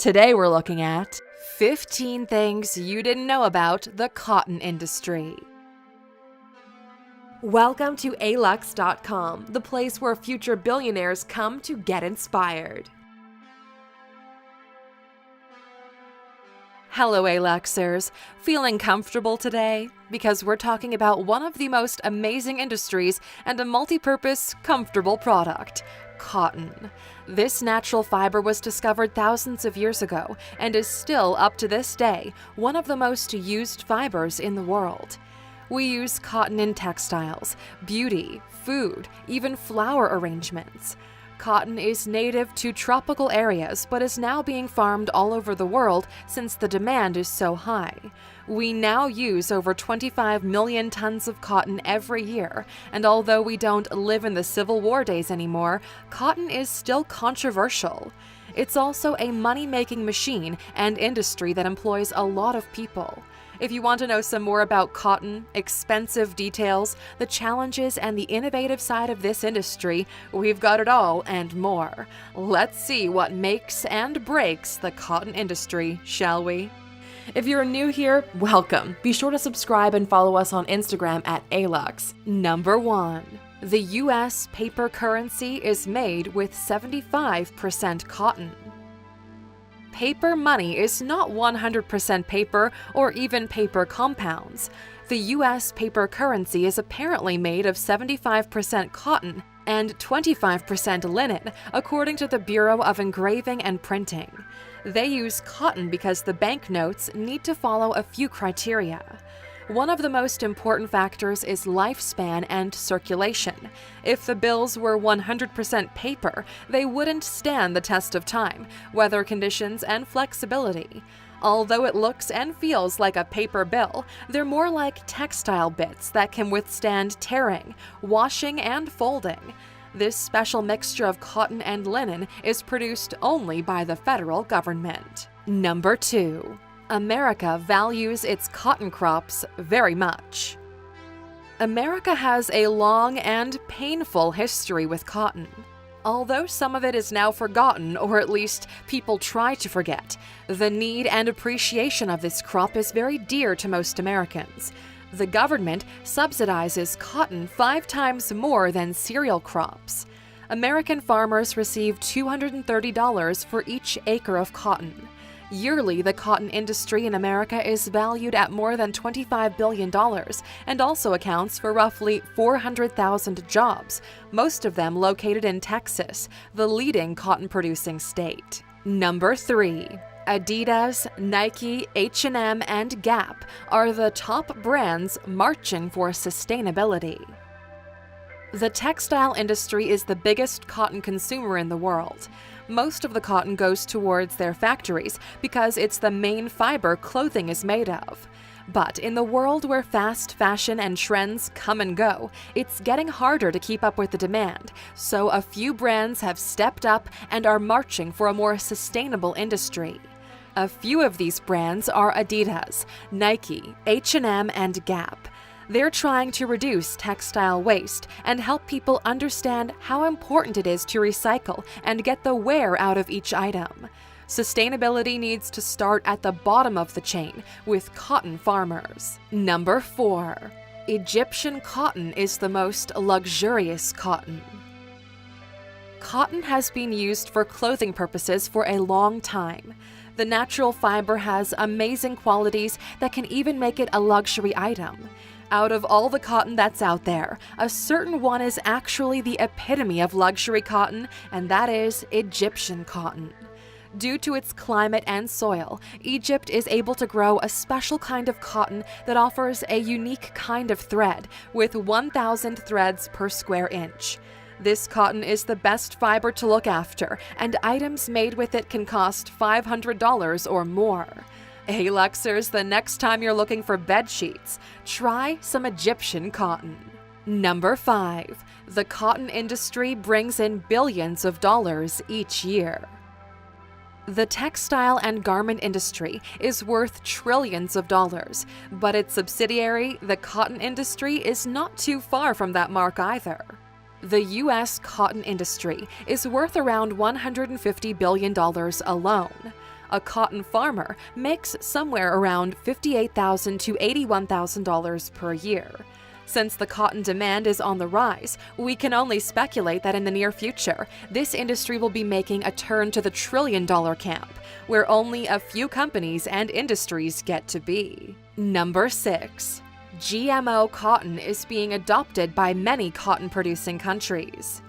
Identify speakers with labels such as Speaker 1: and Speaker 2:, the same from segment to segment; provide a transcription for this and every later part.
Speaker 1: Today we're looking at 15 things you didn't know about the cotton industry. Welcome to alux.com, the place where future billionaires come to get inspired. Hello Aluxers, feeling comfortable today? Because we're talking about one of the most amazing industries and a multi-purpose, comfortable product. Cotton. This natural fiber was discovered thousands of years ago and is still, up to this day, one of the most used fibers in the world. We use cotton in textiles, beauty, food, even flower arrangements. Cotton is native to tropical areas but is now being farmed all over the world since the demand is so high. We now use over 25 million tons of cotton every year, and although we don't live in the Civil War days anymore, cotton is still controversial. It's also a money-making machine and industry that employs a lot of people. If you want to know some more about cotton, expensive details, the challenges, and the innovative side of this industry, we've got it all and more. Let's see what makes and breaks the cotton industry, shall we? If you're new here, welcome. Be sure to subscribe and follow us on Instagram at Alux. Number 1. The U.S. paper currency is made with 75% cotton. Paper money is not 100% paper or even paper compounds. The U.S. paper currency is apparently made of 75% cotton and 25% linen, according to the Bureau of Engraving and Printing. They use cotton because the banknotes need to follow a few criteria. One of the most important factors is lifespan and circulation. If the bills were 100% paper, they wouldn't stand the test of time, weather conditions, and flexibility. Although it looks and feels like a paper bill, they're more like textile bits that can withstand tearing, washing, and folding. This special mixture of cotton and linen is produced only by the federal government. Number 2. America values its cotton crops very much. America has a long and painful history with cotton. Although some of it is now forgotten, or at least people try to forget, the need and appreciation of this crop is very dear to most Americans. The government subsidizes cotton 5 times more than cereal crops. American farmers receive $230 for each acre of cotton. Yearly, the cotton industry in America is valued at more than $25 billion and also accounts for roughly 400,000 jobs, most of them located in Texas, the leading cotton-producing state. Number 3. Adidas, Nike, H&M, and Gap are the top brands marching for sustainability. The textile industry is the biggest cotton consumer in the world. Most of the cotton goes towards their factories because it's the main fiber clothing is made of. But in the world where fast fashion and trends come and go, it's getting harder to keep up with the demand, so a few brands have stepped up and are marching for a more sustainable industry. A few of these brands are Adidas, Nike, H&M, and Gap. They're trying to reduce textile waste and help people understand how important it is to recycle and get the wear out of each item. Sustainability needs to start at the bottom of the chain with cotton farmers. Number 4. Egyptian cotton is the most luxurious cotton. Cotton has been used for clothing purposes for a long time. The natural fiber has amazing qualities that can even make it a luxury item. Out of all the cotton that's out there, a certain one is actually the epitome of luxury cotton, and that is Egyptian cotton. Due to its climate and soil, Egypt is able to grow a special kind of cotton that offers a unique kind of thread, with 1,000 threads per square inch. This cotton is the best fiber to look after, and items made with it can cost $500 or more. Hey Luxers, the next time you're looking for bed sheets, try some Egyptian cotton. Number 5. The cotton industry brings in billions of dollars each year. The textile and garment industry is worth trillions of dollars, but its subsidiary, the cotton industry, is not too far from that mark either. The U.S. cotton industry is worth around $150 billion alone. A cotton farmer makes somewhere around $58,000 to $81,000 per year. Since the cotton demand is on the rise, we can only speculate that in the near future, this industry will be making a turn to the trillion-dollar camp, where only a few companies and industries get to be. Number 6. GMO cotton is being adopted by many cotton-producing countries.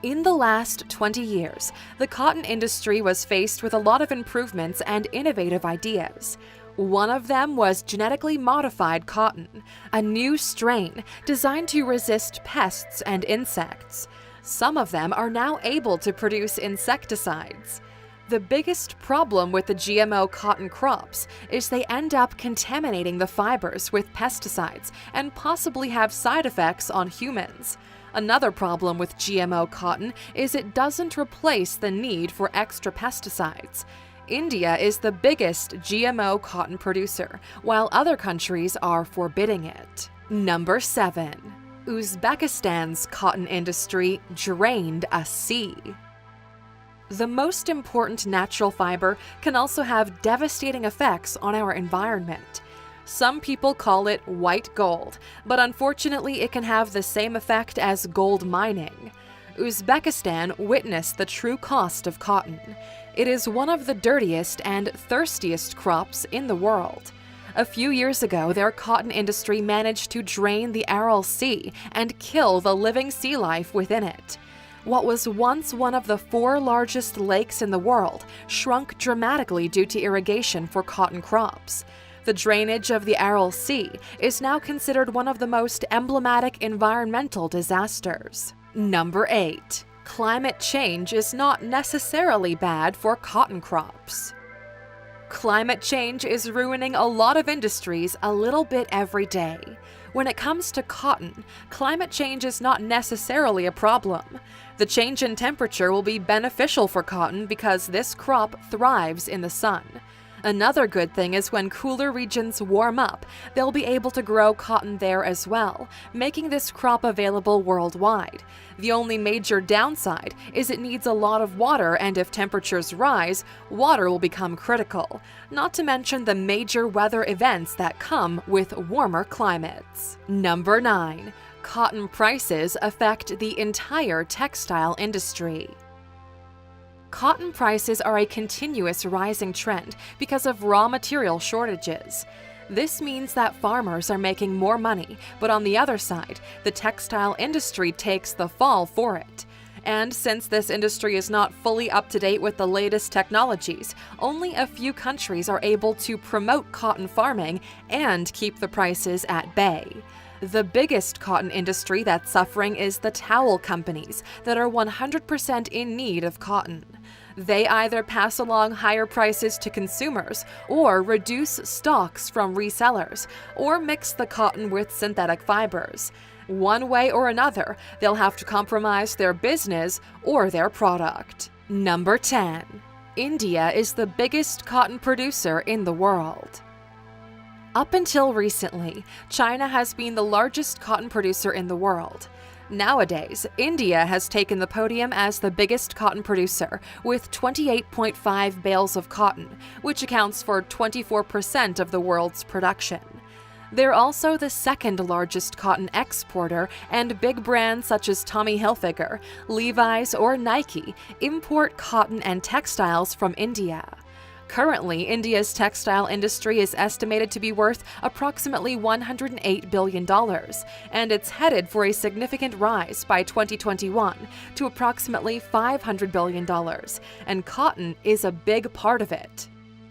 Speaker 1: In the last 20 years, the cotton industry was faced with a lot of improvements and innovative ideas. One of them was genetically modified cotton, a new strain designed to resist pests and insects. Some of them are now able to produce insecticides. The biggest problem with the GMO cotton crops is they end up contaminating the fibers with pesticides and possibly have side effects on humans. Another problem with GMO cotton is it doesn't replace the need for extra pesticides. India is the biggest GMO cotton producer, while other countries are forbidding it. Number 7. Uzbekistan's cotton industry drained a sea. The most important natural fiber can also have devastating effects on our environment. Some people call it white gold, but unfortunately it can have the same effect as gold mining. Uzbekistan witnessed the true cost of cotton. It is one of the dirtiest and thirstiest crops in the world. A few years ago, their cotton industry managed to drain the Aral Sea and kill the living sea life within it. What was once one of the 4 largest lakes in the world shrunk dramatically due to irrigation for cotton crops. The drainage of the Aral Sea is now considered one of the most emblematic environmental disasters. Number 8. Climate change is not necessarily bad for cotton crops. Climate change is ruining a lot of industries a little bit every day. When it comes to cotton, climate change is not necessarily a problem. The change in temperature will be beneficial for cotton because this crop thrives in the sun. Another good thing is when cooler regions warm up, they'll be able to grow cotton there as well, making this crop available worldwide. The only major downside is it needs a lot of water, and if temperatures rise, water will become critical, not to mention the major weather events that come with warmer climates. Number 9. Cotton prices affect the entire textile industry. Cotton prices are a continuous rising trend because of raw material shortages. This means that farmers are making more money, but on the other side, the textile industry takes the fall for it. And since this industry is not fully up to date with the latest technologies, only a few countries are able to promote cotton farming and keep the prices at bay. The biggest cotton industry that's suffering is the towel companies that are 100% in need of cotton. They either pass along higher prices to consumers, or reduce stocks from resellers, or mix the cotton with synthetic fibers. One way or another, they'll have to compromise their business or their product. Number 10. India is the biggest cotton producer in the world. Up until recently, China has been the largest cotton producer in the world. Nowadays, India has taken the podium as the biggest cotton producer, with 28.5 bales of cotton, which accounts for 24% of the world's production. They're also the second largest cotton exporter, and big brands such as Tommy Hilfiger, Levi's, or Nike import cotton and textiles from India. Currently, India's textile industry is estimated to be worth approximately $108 billion, and it's headed for a significant rise by 2021 to approximately $500 billion, and cotton is a big part of it.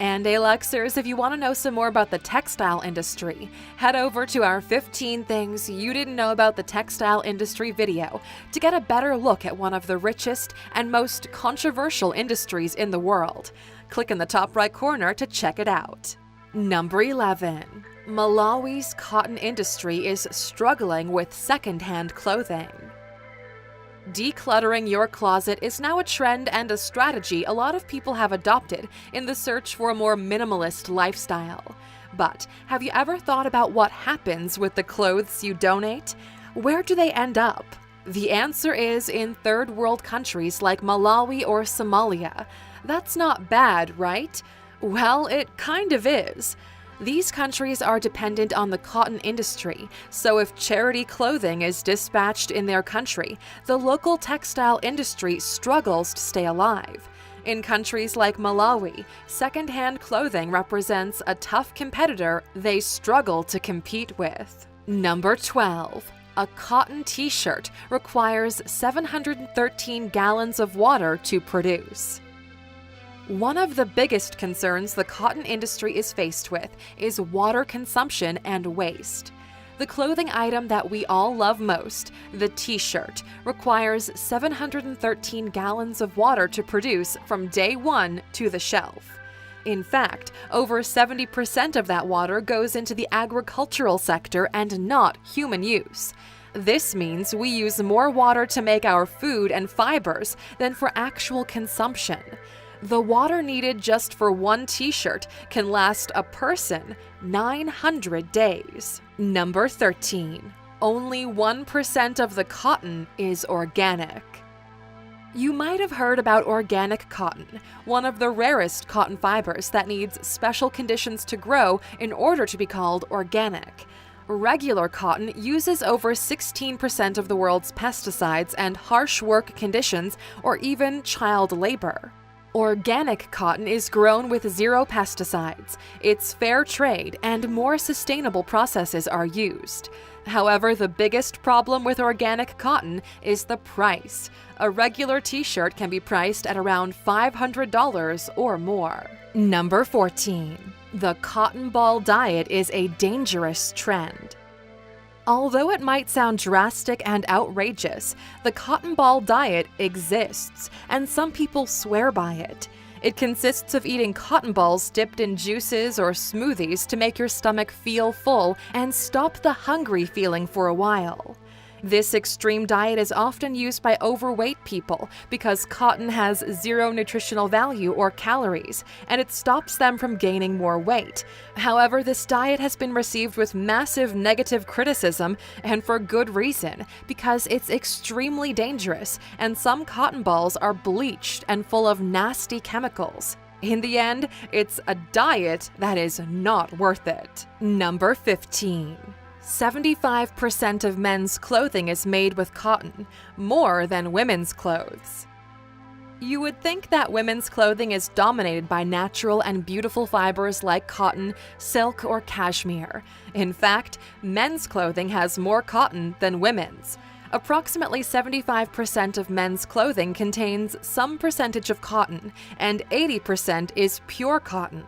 Speaker 1: And Aluxers, if you want to know some more about the textile industry, head over to our 15 Things You Didn't Know About the Textile Industry video to get a better look at one of the richest and most controversial industries in the world. Click in the top right corner to check it out. Number 11. Malawi's cotton industry is struggling with second-hand clothing. Decluttering your closet is now a trend and a strategy a lot of people have adopted in the search for a more minimalist lifestyle. But have you ever thought about what happens with the clothes you donate? Where do they end up? The answer is in third world countries like Malawi or Somalia. That's not bad, right? Well, it kind of is. These countries are dependent on the cotton industry, so if charity clothing is dispatched in their country, the local textile industry struggles to stay alive. In countries like Malawi, second-hand clothing represents a tough competitor they struggle to compete with. Number 12. A cotton t-shirt requires 713 gallons of water to produce. One of the biggest concerns the cotton industry is faced with is water consumption and waste. The clothing item that we all love most, the t-shirt, requires 713 gallons of water to produce from day one to the shelf. In fact, over 70% of that water goes into the agricultural sector and not human use. This means we use more water to make our food and fibers than for actual consumption. The water needed just for one t-shirt can last a person 900 days. Number 13. Only 1% of the cotton is organic. You might have heard about organic cotton, one of the rarest cotton fibers that needs special conditions to grow in order to be called organic. Regular cotton uses over 16% of the world's pesticides and harsh work conditions or even child labor. Organic cotton is grown with zero pesticides, it's fair trade, and more sustainable processes are used. However, the biggest problem with organic cotton is the price. A regular t-shirt can be priced at around $500 or more. Number 14. The cotton ball diet is a dangerous trend. Although it might sound drastic and outrageous, the cotton ball diet exists, and some people swear by it. It consists of eating cotton balls dipped in juices or smoothies to make your stomach feel full and stop the hungry feeling for a while. This extreme diet is often used by overweight people because cotton has zero nutritional value or calories, and it stops them from gaining more weight. However, this diet has been received with massive negative criticism, and for good reason, because it's extremely dangerous, and some cotton balls are bleached and full of nasty chemicals. In the end, it's a diet that is not worth it. Number 15. 75% of men's clothing is made with cotton, more than women's clothes. You would think that women's clothing is dominated by natural and beautiful fibers like cotton, silk, or cashmere. In fact, men's clothing has more cotton than women's. Approximately 75% of men's clothing contains some percentage of cotton, and 80% is pure cotton.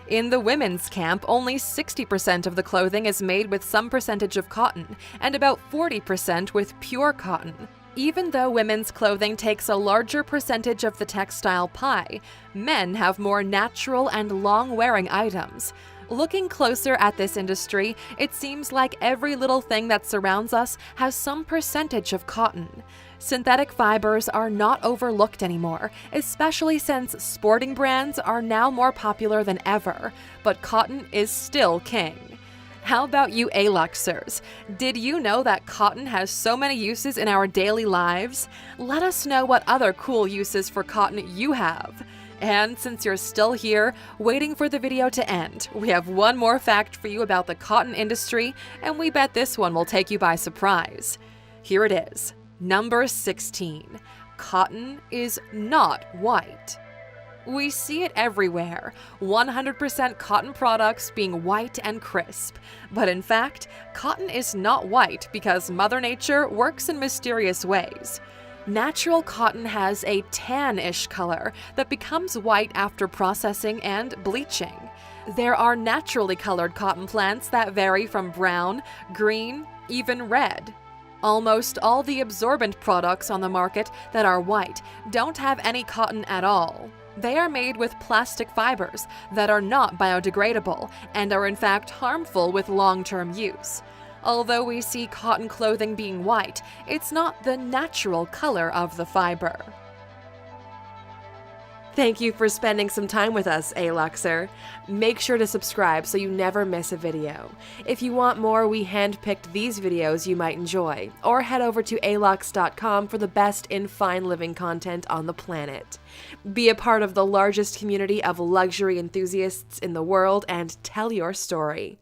Speaker 1: In the women's camp, only 60% of the clothing is made with some percentage of cotton, and about 40% with pure cotton. Even though women's clothing takes a larger percentage of the textile pie, men have more natural and long-wearing items. Looking closer at this industry, it seems like every little thing that surrounds us has some percentage of cotton. Synthetic fibers are not overlooked anymore, especially since sporting brands are now more popular than ever, but cotton is still king. How about you Aluxers? Did you know that cotton has so many uses in our daily lives? Let us know what other cool uses for cotton you have. And since you're still here, waiting for the video to end, we have one more fact for you about the cotton industry, and we bet this one will take you by surprise. Here it is. Number 16. Cotton is not white. We see it everywhere, 100% cotton products being white and crisp. But in fact, cotton is not white because Mother Nature works in mysterious ways. Natural cotton has a tan-ish color that becomes white after processing and bleaching. There are naturally colored cotton plants that vary from brown, green, even red. Almost all the absorbent products on the market that are white don't have any cotton at all. They are made with plastic fibers that are not biodegradable and are in fact harmful with long-term use. Although we see cotton clothing being white, it's not the natural color of the fiber. Thank you for spending some time with us, A-Luxer. Make sure to subscribe so you never miss a video. If you want more, we handpicked these videos you might enjoy, or head over to alux.com for the best in fine living content on the planet. Be a part of the largest community of luxury enthusiasts in the world and tell your story.